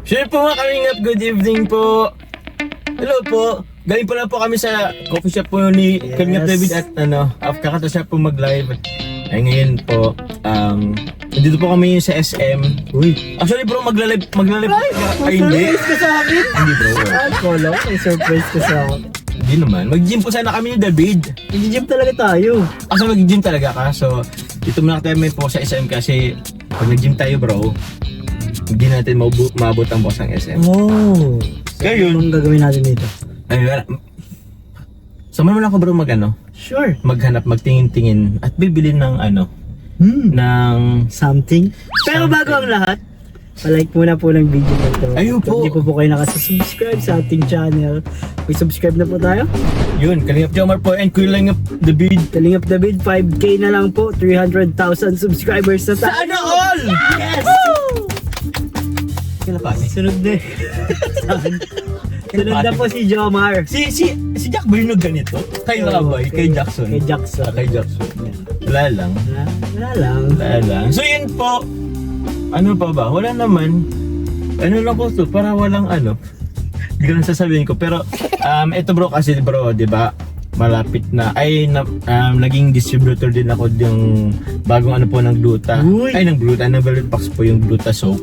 Sure po mga kalingap, good evening po. Hello po. Galing pa lang po kami sa coffee shop po ni Kalingap David at kakata siya po mag-live. Ay ngayon po, nandito po kami sa SM. Uy! Actually bro, magla-live ay hindi. Surprise ka sa akin? Hindi bro. Kolo, may surprise ka sa akin. Hindi naman. Mag-gym po sana kami ni David. Nag-gym talaga tayo. Actually mag-gym talaga ka. So, dito muna tayo po sa SM kasi pag nag-gym tayo bro, hindi natin maabot ang boss ng SM. Oh! Ngayon, Anong gagawin natin dito? ay wala. Sama mo na ako bro Sure. maghanap, magtingin-tingin at bibili ng ng Something. Pero bago ang lahat, palike muna po ng video na ito. Ayun po. Kung hindi po kayo nakasubscribe sa ating channel, may subscribe na po tayo. yun, Kalingap Jomar po and Kalingap David. Kalingap David, 5K na lang po, 300,000 subscribers na tayo. Sana all! Yes! Kinapani. Sunod na. Sunod na po si Jomar. Si Jack ba yung ganito? Kay Labay, kay Jackson. Kay Jackson. Kay Jackson. Wala lang. Wala lang. Wala lang. So yun po. Ano pa ba? Wala naman. Ano lang po to? Para walang Hindi ko lang sasabihin ko. Pero ito bro kasi bro, di ba? Malapit na. Naging distributor din ako yung bagong po ng Gluta. Uy! Ng Gluta. Ng Velvet Box po yung Gluta soap.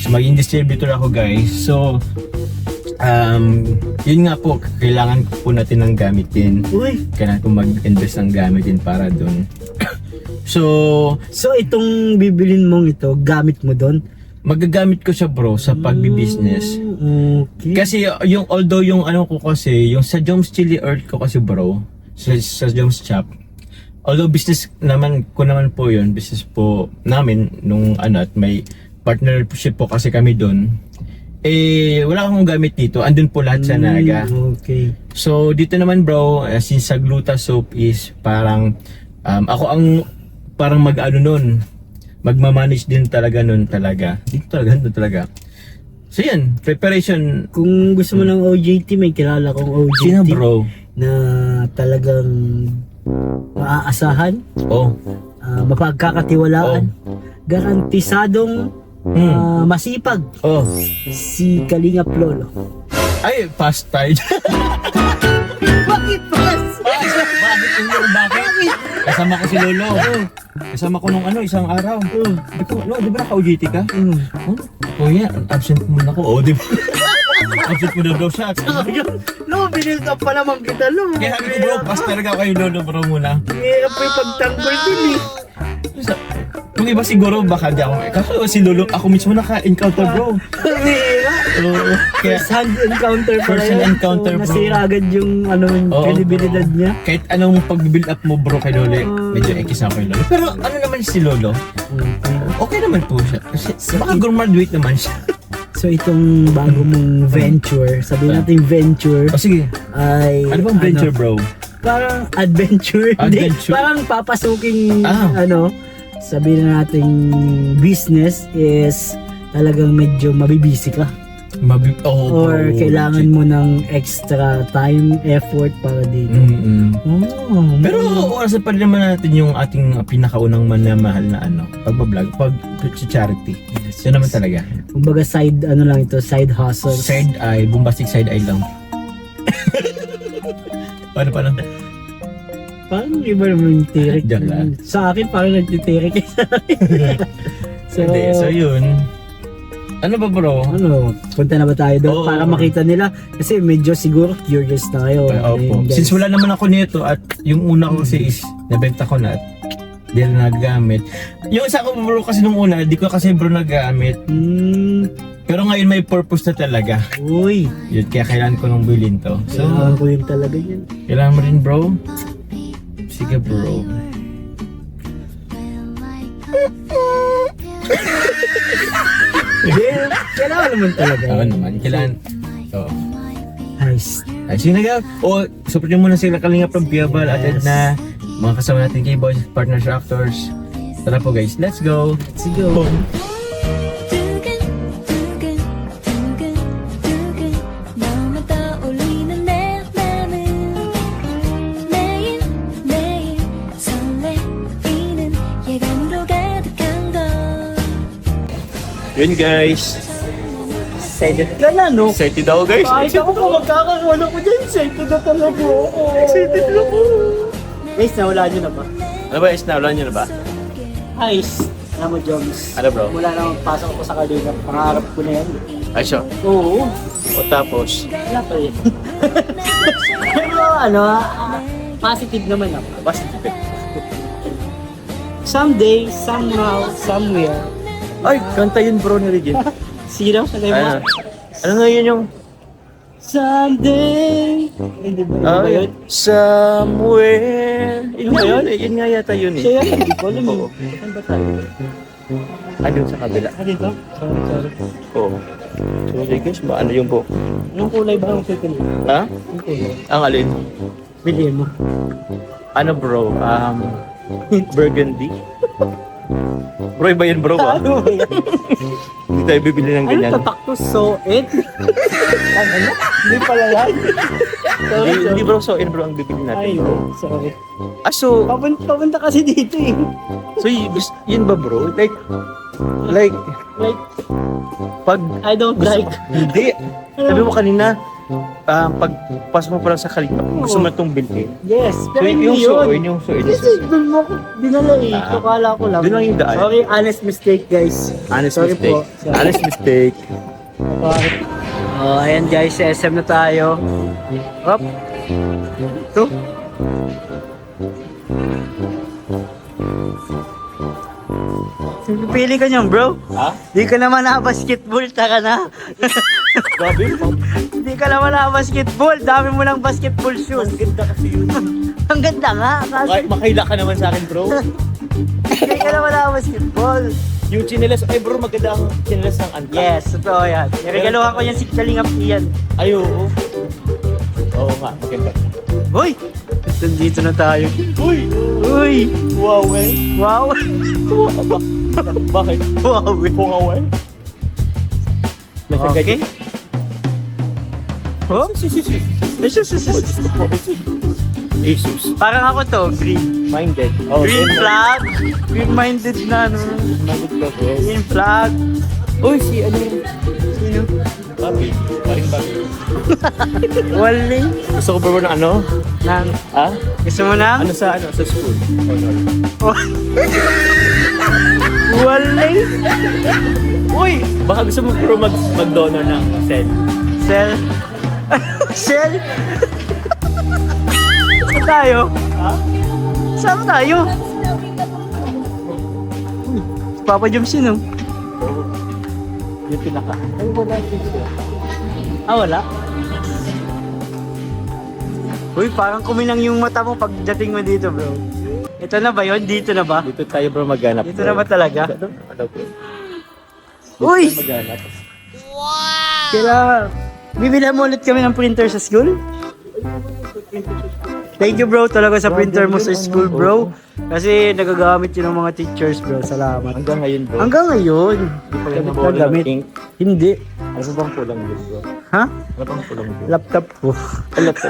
So maging distributor ako guys. So yun nga po, kailangan po natin ng gamitin. Uy! Kailangan po mag-invest ng gamitin para dun. So itong bibilin mong ito, gamit mo doon? magagamit ko siya bro sa pagbi-business. Okay. Kasi although yung ko kasi, yung sa Joms Chili Earth ko kasi bro, sa Joms Shop, although business naman ko naman po yun, business po namin nung at may partnership po kasi kami doon. Wala akong gamit dito, andun po lahat sa Naga. Okay. So dito naman bro, since sa Gluta soap is parang ako ang parang nun, magmamanage din talaga nun talaga. Dito talaga. So yan, preparation. Kung gusto mo ng OJT, may kilala kong OJT. Sino bro? Na talagang maaasahan, Oh. mapagkakatiwalaan, garantisadong masipag, Oh. si Kalingap Lolo. Ay, fast tayo. Bakit pas? Bakit? Kasama ko si Lolo. Kasama ko nung isang araw. Di ba naka-OJT ka? Kuya, absent muna ko. Oh, di ba? Absent mo na bro siya. No, binild up pa naman kita, no. Kaya sabi ko bro, pass talaga kayo Lolo bro muna. Hirap pa yung pagtanggol din eh. Kung iba siguro baka di ako. Kaso si Lolo, ako mismo naka-encounter bro. Hirap. Oo. Kaya First hand encounter pa First hand encounter, bro. Nasira agad yung Oo, credibilidad bro. niya. Kahit anong pag-build up mo bro kay Lolo, medyo ekis ako kay Lolo. Pero ano naman si Lolo? Okay naman po siya. Kasi baka graduate naman siya. So itong bago mong venture, sabihin natin venture, O sige, ay ano bang venture bro? parang adventure. Hindi, Adventure? parang papasuking Ah. sabihin natin business is talagang medyo mabibisi ka. Or kailangan mo ng extra time, effort para dito. Pero orasan pa rin naman natin yung ating pinakaunang manamahal na pagbablog, charity. Yes, Yun naman talaga. Kumbaga side lang ito, side hustle. Side eye, bombastic side eye lang. Paano? Parang iba naman yung tirik. Diyan lang. Sa akin parang nagtitirik sa akin. So yun. Ano ba bro? Punta na ba tayo Oo. doon para makita nila? Kasi medyo siguro curious na kayo. Opo. Since wala naman ako nito at yung una ko kasi is nabenta ko na at di na nagamit. Yung isa ko bro kasi nung una, di ko kasi bro nagamit. Pero ngayon may purpose na talaga. Uy, Yun, kaya kailangan ko nung bilhin to. So, kailangan ko yun talaga yun. kailangan mo rin bro? Sige bro. Kailangan naman talaga. Oo naman, kailangan. Oo. Nice. Ay, sige na support nyo muna sila Kalingap from Piabal at na mga kasama natin kay boys, partners, actors. Tara po guys, let's go! Let's go. 두근두근두근 너만 떠올리는 내 맘은 매일매일 설레이는 예감으로 가득한 걸 Yun guys, excited ka na, no? Excited ako guys. Kahit ako kung magkakaroon ako dyan, excited na talaga ako. Excited na ako. Guys, nawala nyo na ba? Ano ba, Isnawalan nyo na ba? Ayos. Alam mo, Joms. Ano bro? Mula na pasok ako sa Kalingap, pangarap ko na yan. Ay siya. Oo. O tapos, Wala pa rin. Pero positive naman ako. positive. Someday, somehow, somewhere. Ay, kanta yun bro ni Regine. Sino? Salay mo? Ano nga yun yung... Someday. Hindi ba? Ano ba yun? Somewhere. Yun ba yun? Yun nga yata yun eh. Siya yan? Hindi ko alam yun. Saan ba tayo? Ano sa kabila? Dito? Sorry. Oo. Sorry guys, ano yung po? Anong kulay ba ang pipili? Ha? Anong kulay? Ang alin? Bilhin mo. Ano bro? Burgundy? Bro, iba yun bro ah. Ano ba yan? Hindi tayo bibili ng Ano ganyan. tatak to? So it? Ano? Hindi pala yan. Sorry, Hindi bro, so bro ang bibili Ay, natin bro. sorry. Ah, so Papunta kasi dito eh. yun ba bro? Like, Like, pag... I don't like. Hindi. Sabi mo kanina, pag pasok mo pa lang sa Kalingap, gusto mo na itong bilhin. Yes, So, pero hindi yung yun. suoy, yung suoy. Kasi doon mo ko dinala eh. Kala ko lang. Doon lang yung daan. Sorry, honest mistake guys. Honest Sorry mistake. po. Sorry. Honest mistake. Oh, ayan guys, sa SM na tayo. Up. Ito. Pili ka niyan, bro. Ha? Di ka naman basketball, taka na. Grabe. Di ka naman basketball, dami mo ng basketball shoes. Ang ganda kasi yun. Ang ganda nga, kasi Kahit makaila ka naman sa akin bro. di ka naman basketball. Yung chinelas, ay bro, maganda ang chinelas ng anta. Yes, totoo yan. Niregaluhan ko yan si Kalingap Ian. Ay, oo. Oo nga, maganda. Hoy! Nandito na tayo. Uy! Uy! Wow, eh. Wow! Bakit? Wow! Wow, eh. Okay. Oh? Jesus. Parang ako to, green. Minded. Oh, Green flag. Green-minded na, no? Minded ka, bro. Green flag. Uy, si ano yun? Sino? Papi. Paring papi. Wali. Gusto ko bro ng ano? Nang. Ha? Gusto mo na? Ano sa school? Honor. Oh. Wali. Uy! Baka gusto mo bro mag-donor ng cell. Sel. Sel. Saan tayo? Ha? Saan tayo? Papa Joms yun, no? Yung pinaka. Ay, wala siya. Ah, wala? Uy, parang kuminang yung mata mo pagdating mo dito, bro. Ito na ba yun? Dito na ba? Dito tayo bro maghanap. Dito na ba talaga? Ano bro? Uy! Dito tayo maghanap. Kailangan. Bibilhan mo ulit kami ng printer sa school? Thank you, bro, talaga sa printer mo sa school, bro. Kasi nagagamit yun ng mga teachers, bro. Salamat. Hanggang ngayon bro. Hanggang ngayon. Hindi pa rin Gamit na nabawalan ng gamit. ink. Hindi. Ano pa bang kulang yun bro? Ha? Ano pang kulang yun? Laptop ko. Alam ko.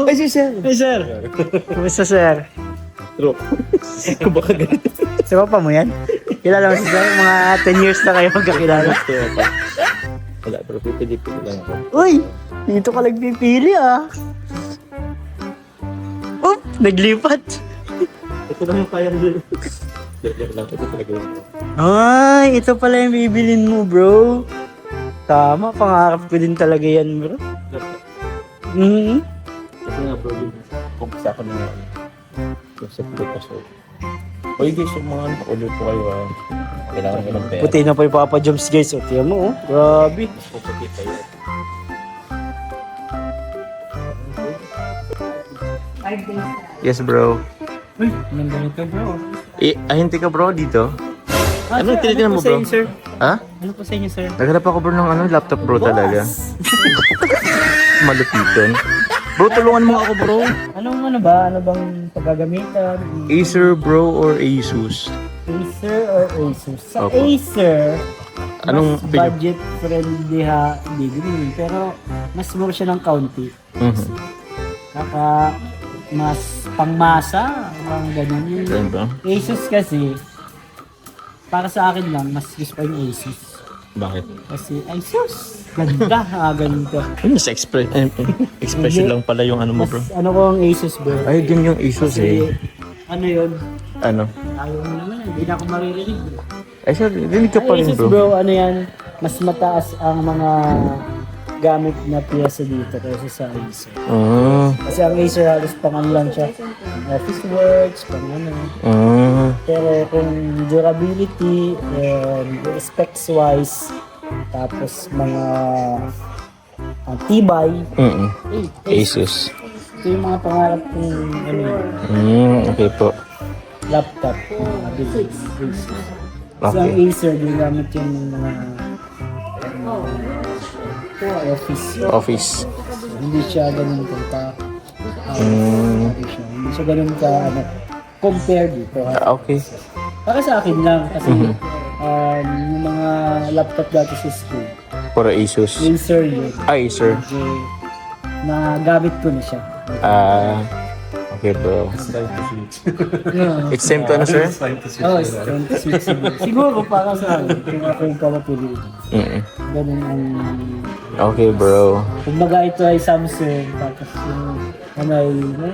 Ay, si sir. Hey, sir. Kumusta, sir? True. Kung baka ganito. Sa pa mo yan? Kilala mo si sir? Mga 10 years na kayo magkakilala. Wala, pero pipili-pili lang ako. Uy! Dito ka nagpipili, ah. Oop! Naglipat. Ito lang yung kaya nila. Joke lang, ito talaga yun. Ay, ito pala yung bibilin mo, bro. Tama, pangarap ko din talaga yan, bro. Mm-hmm. Kasi nga bro, yung kumpisa ko na yun. Yung sa pagkaso. Oy guys, yung mga nakulit po kayo kailangan ko ng pera. Puti na pa yung Papa Joms, guys. O, tiyan mo, oh. Grabe. Puputi kayo. Yes bro. Uy, nanda nito, bro. Ahinte ka bro dito? Ano tinitingnan mo, po sa bro? inyo, sir? Ha? Ano po sa inyo, sir? Naghanap ako bro ng laptop bro talaga. Malupiton. Bro, tulungan mo ako bro. Ano ba? Ano bang paggagamitan? Acer bro or Asus? Acer or Asus? Sa Opo. Acer, Anong mas budget friendly hindi din. Pero mas mura siya ng kaunti. Mhm. Kaka mas pangmasa, mga ganyan yun. Ganun ba? Asus kasi, para sa akin lang, mas gusto ko yung Asus. Bakit? Kasi, ay sus, ganda, ganito. Ano sa expression lang pala yung ano mo, bro. Mas, ano ko ang Asus bro? Ay, din yung Asus Kasi, eh. ano yun? Ano? Ayaw mo naman, hindi na ako maririnig. Bro. Ay, sir, dinig ka pa rin, Asus bro. bro, ano yan? Mas mataas ang mga gamit na piyesa dito kaysa sa Acer. Ah, Kasi ang Acer halos pang ano lang siya, office works, pang ano. ah. Pero kung durability and specs wise, tapos mga tibay, Asus. ito yung mga pangarap kong ano, yun, Okay po. laptop. Asus. So ang Okay. Acer, ginagamit yung mga office. Office. Hindi siya ganun ka hindi siya ganun ka ano, compared dito. Okay. Para sa akin lang kasi yung mga laptop dati sa school, For Asus. Acer yun. Acer. Kasi nagamit ko na siya. Okay, bro. Yeah. It's same to ano, sir? Oh, it's 26 siguro. Siguro para sa akin, kung ako yung papapiliin. Ganun ang... Okay, bro. Kumbaga ito ay Samsung, tapos yung ano ay,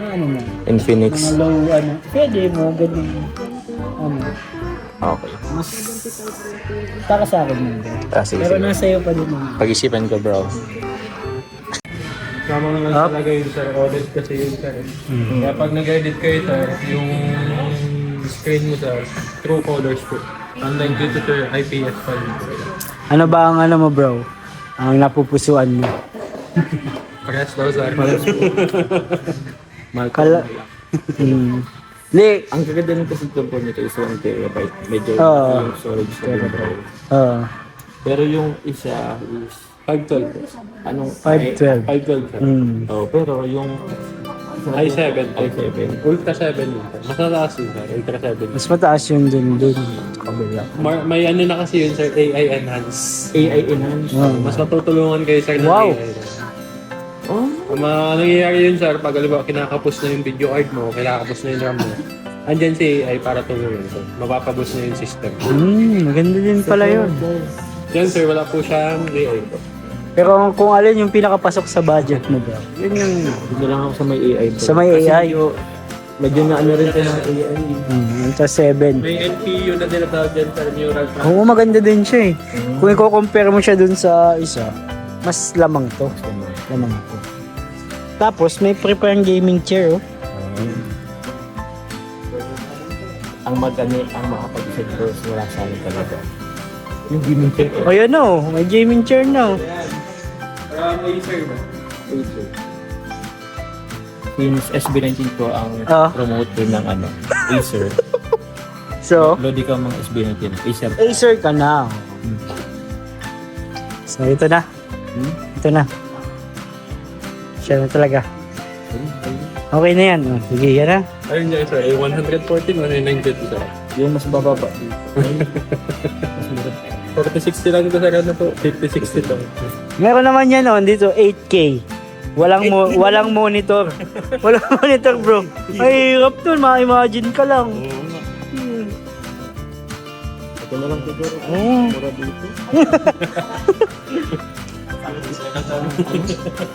ano na, Infinix. mga low, ano, pwede mo, ganun, ano, Okay. mas para sa akin yun. Sige, Pero sige. nasa iyo pa din naman. Pag-isipan ko, bro. Tama naman talaga yun sir, audit kasi yun sir. Kaya pag nag-edit kayo sir, yung screen mo sir, true colors po. Unlike dito sir, IPS pa yun. Ano ba ang ano mo bro? Ang napupusuan mo? Parehas daw sir. Kala... Hindi. Ang kaganda ng kasi po nito is 1 terabyte. Medyo Oo. yung storage sa bro. Pero yung isa is 512. anong 512. 512 sir. pero yung i7. i7. Ultra 7 yun sir. Mas mataas yun sir, Ultra 7. Mas mataas yung dun. Kabila. May ano na kasi yun sir, AI enhanced. AI enhanced. Mas matutulungan kayo sir ng Wow. AI. Ang mga nangyayari yun sir, pag alam kinakapos na yung video card mo, kinakapos na yung RAM mo, andyan si AI para tumulong sir. Mapapabos na yung system. Maganda din pala yun. Yan sir, wala po siyang AI po. Pero kung alin yung pinakapasok sa budget mo bro? Yun yung... Dito lang ako sa may AI. Bro. Sa may AI. Medyo na ano rin tayo ng AI. Yung sa 7. May NPU na tinatawag dyan sir, neural processing. Oo, maganda din siya eh. Kung i-compare mo siya dun sa isa, mas lamang to. Lamang to. Tapos may prepare gaming chair oh. Ang makapag-set bro, wala sa akin talaga. Yung gaming chair. O yan oh, may gaming chair na oh. Acer ba? Since SB19 po ang promoter ng Acer. So, Lodi ka mga SB19. Acer. Acer ka na. So ito na. Ito na. Siya na talaga. Okay na yan. Oh, sige, yan na. Ayun niya sir, 114 o 992 sir. Yung mas bababa. 4060 lang ito sir, ano po? 5060 to. Meron naman yan oh, dito 8K. Walang monitor. Walang monitor bro. Ay, hirap nun. Ma-imagine ka lang. Ito na lang siguro. Mura dito.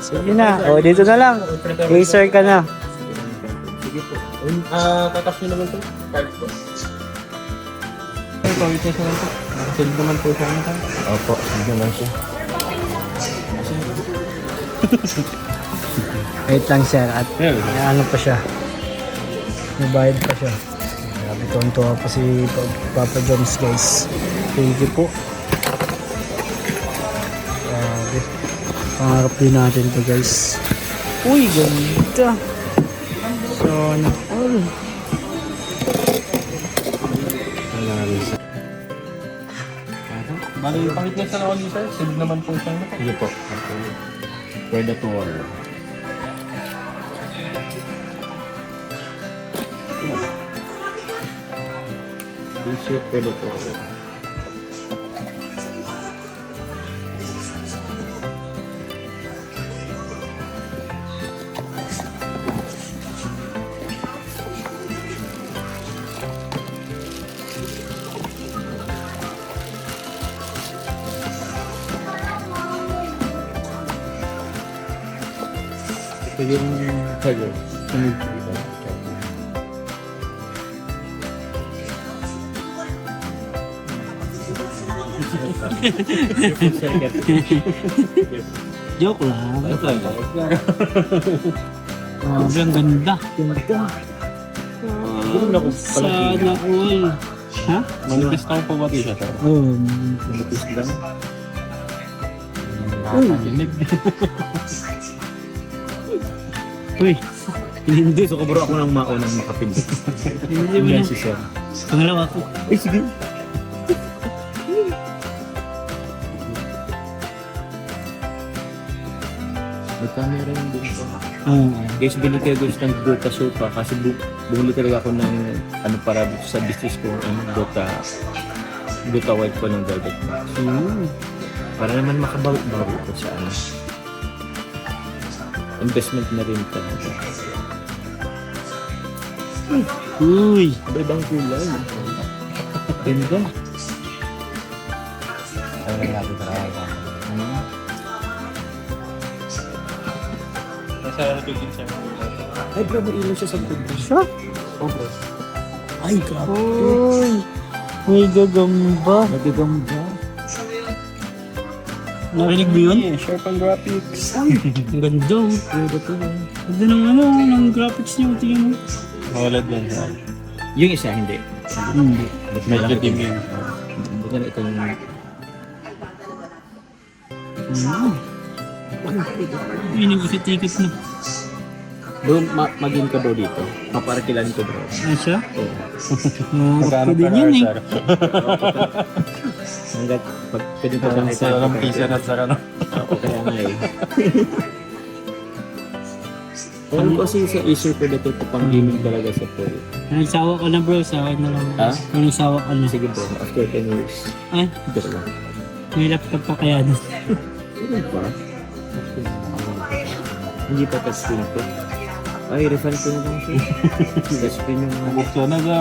Sige na. O, dito na lang. Acer ka na. Sige po. Tatas nyo naman to? 5 po. Ito, witness naman po. Send naman po siya naman. Opo, hindi naman siya. Wait lang sir. At ano pa siya. Nabayad pa siya. Grabe, tuwan-tuwa pa si Papa Jones guys. Thank you po. Grabe. Pangarap din natin to guys. Uy, ganda. So, all. Bali, pang-witness na ako sir. Send naman po siya. Sige po. Predator. Bishop Predator. yung charger. Joke lang. Grabe, ang ganda. Ganda. Sana all. Ha? Manifest ako pa ba siya, sir? Oo. Manipis lang. Uy. Hindi. Gusto ko bro ako nang maunang makapindot. Hindi mo na. Yan si Sir. Pangalawa ko. Ay, sige. May camera yung dito. Oo. Guys, bili kayo guys ng Dota sofa kasi bumili talaga ako ng ano para sa business ko, Dota white ko ng velvet box. Para naman makabawi ko sa ano. Investment na rin talaga. Uy. Ibang kulay. Ganda. Ay, natin talaga. Nasa nagiging siya. Ay bro, may ilaw siya sa likod. Siya? Oh bro. Ay, grabe. Uy. May gagamba. Nagagamba. Narinig mo yun? Sharp ang graphics. Ang ganda. Ganda ng ano, ng graphics niyo. Tingnan mo. Maulad yan siya. Yung isa, hindi. Hindi. Medyo dim yun. Bukan ito yung... Yun yung ikit-ikit na. Bro, mag-in ka bro dito. Paparakilan ko bro. Ano siya? Oo. Oo, din yun eh. Hanggat pwede pa ba Sa lang pizza na sa ano. Oo, kaya nga eh. Pero kasi sa Acer Predator ko pang gaming talaga sa Pro. Nagsawa ka na bro, sawa na lang. Ha? Nagsawa ka na. Sige bro, after 10 years. Ay, Pero lang. may laptop pa kaya doon. Ano ba? Hindi pa touchscreen ko. Ay, refund ko na lang siya. Touchscreen yung Bukso na sa...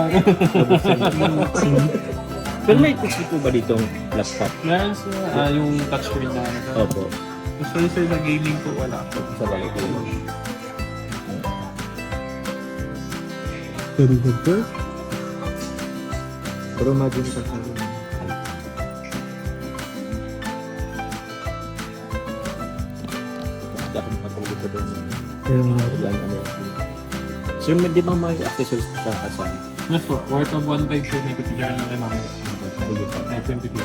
Pero may touchscreen po ba ditong laptop? Meron sa yung touchscreen na ano. Opo. Gusto yung sa gaming ko wala. Sa bagay ko. Pero imagine ka sa Hindi ako makatulog ka doon. Wala na So, di ba may accessories ka kasama? Yes po, worth of 1.5 po may kutiyan na naman. Sige po. Ay, 20 po.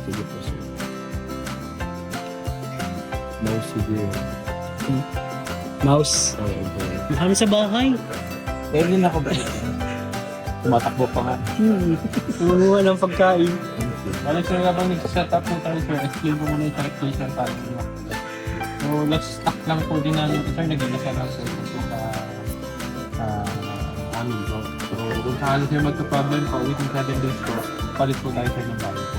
Sige po. Sige. Mouse siguro. Mouse. Oo, okay. Kami sa bahay. Meron din ako ba? Tumatakbo pa nga. Nangunguha ng pagkain. Balik sir, habang nag-set up po tayo sir, explain po muna yung calculation para sa mga. So, last stock lang po din namin ito sir, nag-inasa lang sir sa amin po. So, kung saan sir magka-problem po, within 7 days po, palit po tayo sir ng bago po.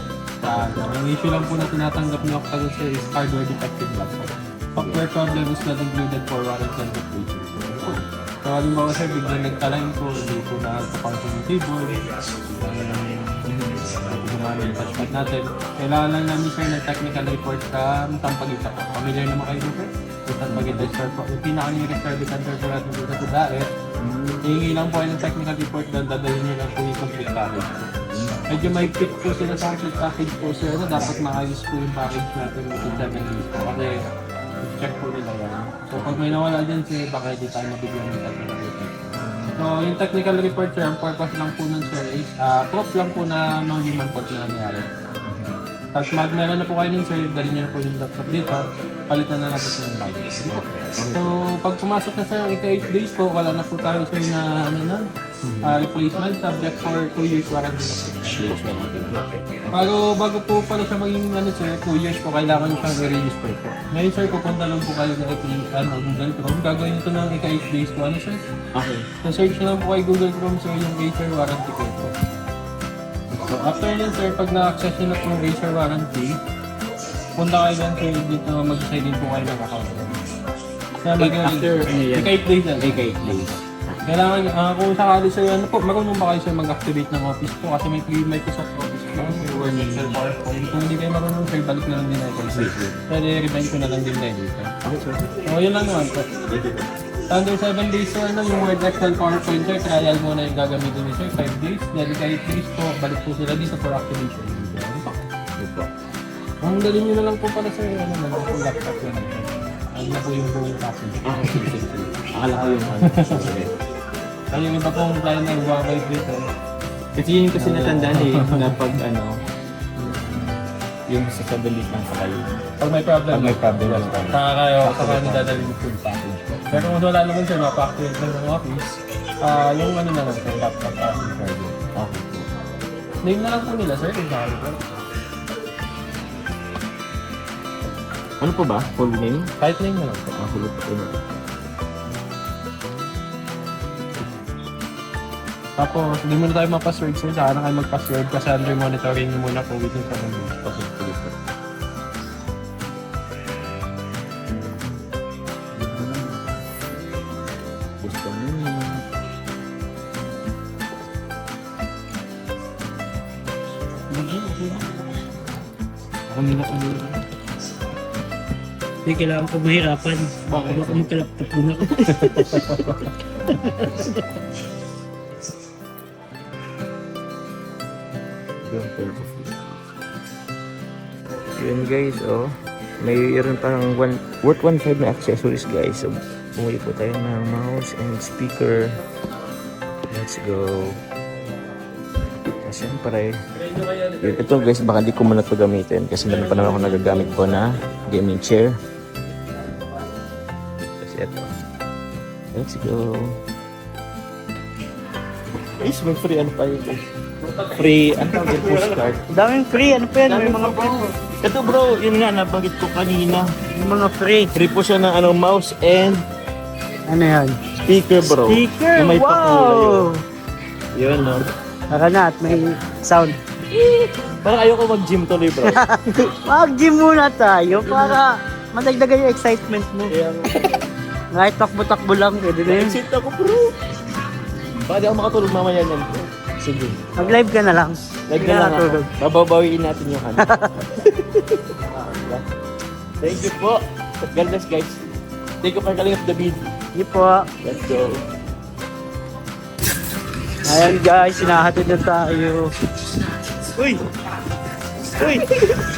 Ang issue lang po na tinatanggap niyo ako sir is hardware defective lang po. Software problem is not included for warranty and replacement. So, halimbawa sir, biglang nagtalain po, hindi po nakapapang yung keyboard, ginawa yung touchpad natin. Kailangan lang namin sir ng technical report sa Tampagita po. Familiar naman kayo sir? Sa Tampagita sir po. Yung pinaka-nearest service center po natin dito sa Daet. Hihingi lang po kayo ng technical report na dadalhin nyo lang po yung complete package po. Medyo may pick po sila sa complete package po sir na dapat maayos po yung package natin within 7 days po. Kasi check po nila yan. So pag may nawala dyan sir, baka hindi tayo mabigyan ng technical report. So yung technical report sir, ang purpose lang po nun sir is proof lang po na no human fault na nangyari. Tapos meron na po kayo nun sir, dali nyo na po yung laptop dito, palitan na natin sa yung bago. So pag pumasok na sir, ang 8 days po, wala na po tayo sir na ano na, replacement subject for 2 years warranty na po. Bago po pala siya maging ano sir, 2 years po, kailangan nyo siyang i-register po. Ngayon sir, pupunta lang po kayo sa Google Chrome. Gagawin ito ng 8 days po. Ano sir? Okay. So search na lang po kay Google Chrome sir yung Acer warranty code po. So after yan sir, pag na-access nyo na po yung Acer warranty, punta kayo lang sir dito, mag-sign in po kayo ng account. Na After ano yan? 8 days yan. 8 days. Kailangan, kung sakali sa'yo, ano po, marunong ba kayo sir mag-activate ng office po? Kasi may Microsoft Office po, Word, Excel, PowerPoint. Kung hindi kayo marunong sir, balik na lang din natin. Pwede remind ko na lang din na dito. So, yun lang naman po. Under 7 days sir, yung Word, Excel, PowerPoint sir, trial mo na yung gagamitin ni sir, 5 days. Dedicate days po, balik po sila dito for activation. Ang galing nyo na lang po para sa ano na lang po laptop na lang. Ano na po yung buong klase. Akala ko yung Ay, yung iba pong client na nag-vibrate dito. Kasi yun kasi natandaan eh, na pag yung sa sandali lang sa kayo. Pag may problem, Pag may problem, saka nidadali yung full package po. Pero kung wala naman sir, mapa-activate lang ng office, yung ano na lang sir, laptop as in charger. Okay po. Name na lang po nila sir, kung saan po. Ano po ba? Full name? Kahit name na lang po. Full name. Tapos, hindi muna tayo mapa-password sir, saka na kayo mag-password kasi under monitoring nyo muna po within 7 days. Okay, sige po. Gusto mo Ako nila ulit. Hindi, kailangan ko mahirapan. Baka magkalaptop muna ako. Yun guys, oh. Mayroon parang worth 1.5 na accessories guys. So, bumili po tayo ng mouse and speaker. Let's go. Kasi syempre, yun, ito guys, baka di ko muna ito gamitin kasi meron pa naman ako nagagamit ko na gaming chair. Kasi ito. Let's go. Guys, may free ano pa yun guys. Free, ano tawag yung postcard? Daming free, ano pa yan? May mga free. Ito bro, yun nga, nabanggit ko kanina. May mga free. Free po siya ng mouse and Ano yan? speaker bro. Speaker, Yung may pakulay wow! yun, no? Saka na at may sound. Parang ayoko mag-gym tuloy bro. Mag-gym muna tayo para madagdagan yung excitement mo. Kaya, Kahit takbo-takbo lang, pwede na yun. exit ako bro. Baka di ako makatulog mamaya yan bro. Sige. Mag-live ka na lang. Like Hindi na ka lang natulog. ako. Bababawiin natin yung ano. Thank you po. God bless guys. Thank you for calling up the beat. Hindi po. Let's go. Ayan guys, sinahatid na tayo. Uy! Uy!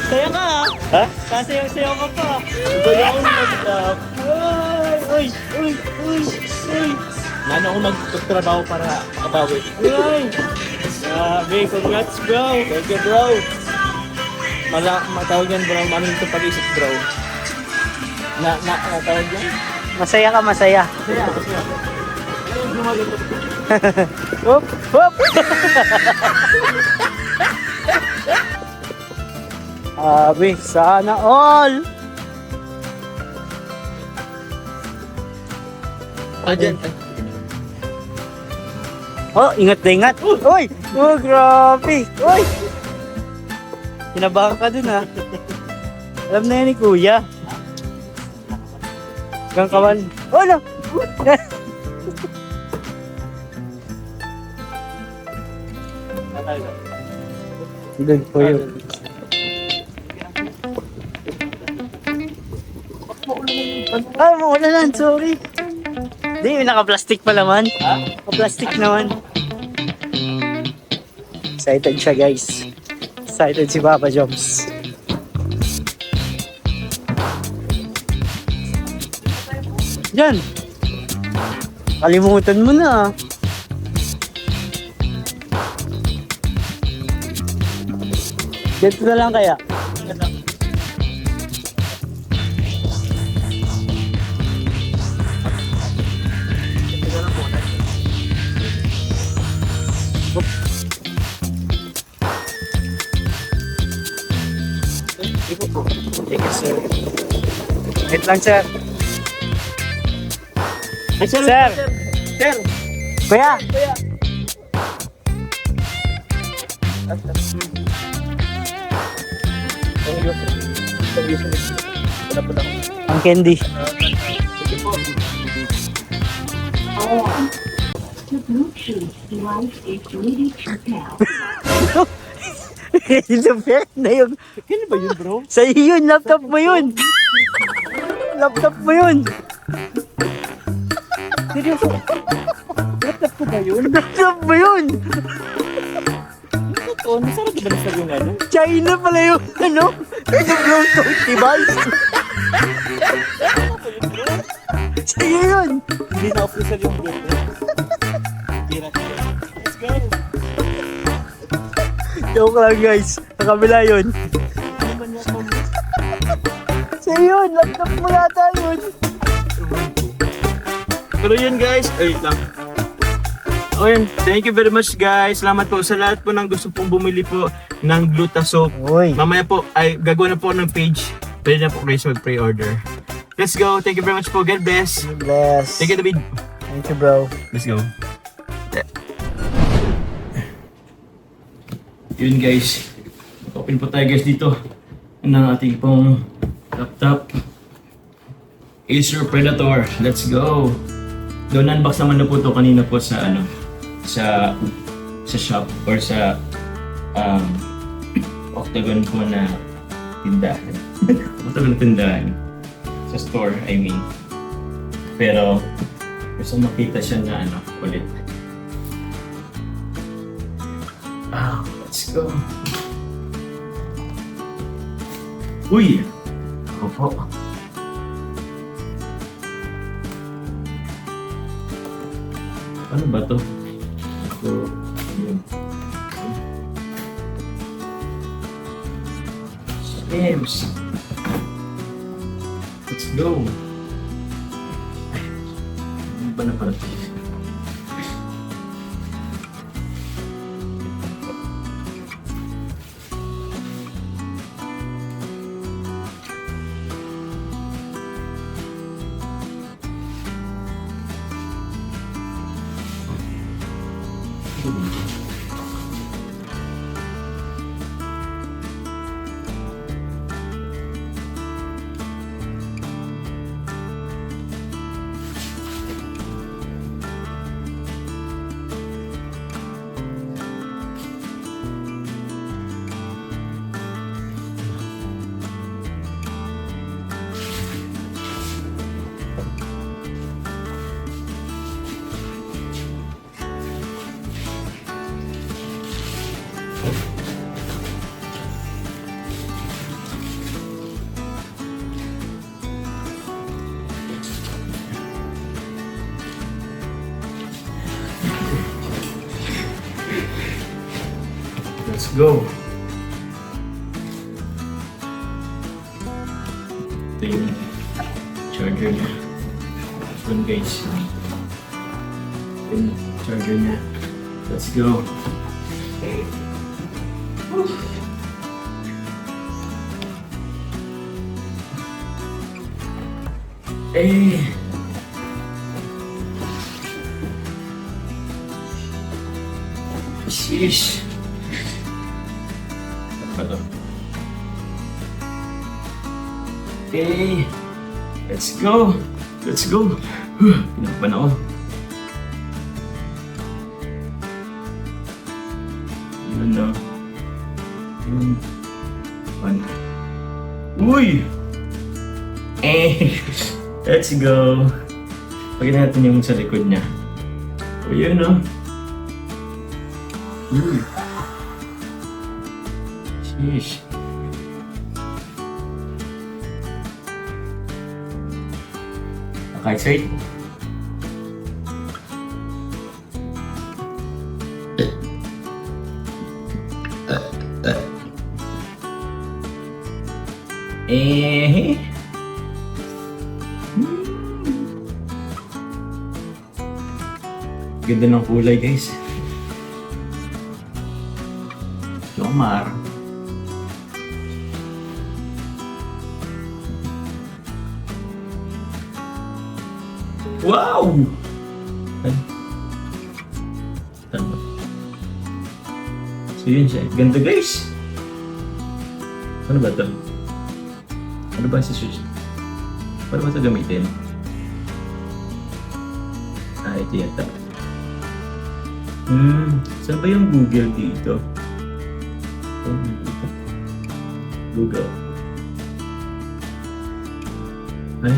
Sayo ka ha? Ha? Sasayaw-sayaw ka pa. Ito yung mag-up. Uy! Uy! Uy! Uy! Nano ako magtrabaho para makabawi. Uy! Grabe, congrats bro! Thank you bro. Matawag yan bro. Ano yung pag-isip bro? Natawag yan? Masaya ka, masaya. Hop! Hop! Abi, sana all! Dyan. Oh, ingat na ingat. Uy! Oh, grabe! Uy! Kinabahan ka dun ha. Alam na yan ni Kuya. Hanggang kawan. Oh no! Doon po yun. Ay, maulanan, sorry. Hindi, may naka-plastic pa naman. Naka-plastic naman. Excited siya, guys. Excited si Papa Joms. Yan. Kalimutan mo na. Dito na lang kaya. Thank you, sir. Wait lang, sir. Sir! Sir! Kuya! Ang candy. Ilubek na yun. Kailan ba yun, bro? Sa iyo yun, laptop mo yun. Laptop mo yun. Seryoso? Laptop ko ba yun? Laptop mo yun. Oo, nasarap ba na yung ano? China pala yung ano? Yung Bluetooth device. Sa iyo yun. Hindi na official yung Bluetooth. Let's go! Joke lang guys. Sa kabila yun. Sa iyo yun. Laptop mo yata yun. Pero yun guys, ay lang. Okay, thank you very much guys. Salamat po sa lahat po ng gusto pong bumili po ng Gluta Soap. Uy. Mamaya po ay gagawa na po ng page. Pwede na po kayo mag-pre-order. Let's go. Thank you very much po. God bless. Bless. Thank you, David. Thank you bro. Let's go. Yun guys. Open po tayo guys dito ng ating pong laptop. Acer Predator. Let's go. Doon unbox naman na po to kanina po sa ano sa shop or sa Octagon po na tindahan. Octagon na tindahan. Sa store, I mean. Pero gusto makita siya na ano ulit. Let's go. Uy! Ako po. Ano ba to? So, yun. Games. Let's go. Ano ba na pala to? Let's go. Ito yung charger niya. Yun guys. Yung charger niya. Let's go. Eh. Sheesh. Ano? Okay. Let's go. Let's go. Pinakapan ako. Yun na. Yun. Pan. Uy! Eh! Let's go. Pagyan natin yung sa likod niya. O yun o. Uy. Sheesh. Naka-excite? Eh. Ganda ng kulay, guys. Yomar. Wow! So yun siya. Ganda, guys. Ano ba ito? Ano ba si switch? Paano ba ito gamitin? Ah, ito yata. Saan ba yung Google dito? Google. Ay.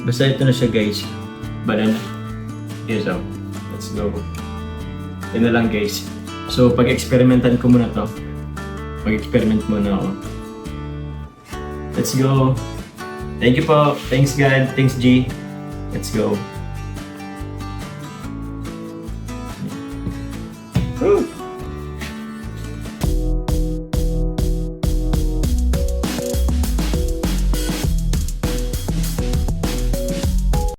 Basta ito na siya guys. Banana. Yes, so. Let's go. Yun na lang guys. So, pag-experimentan ko muna to. Mag-experiment muna ako. Let's go. Thank you po. Thanks God. Thanks G. Let's go. Woo!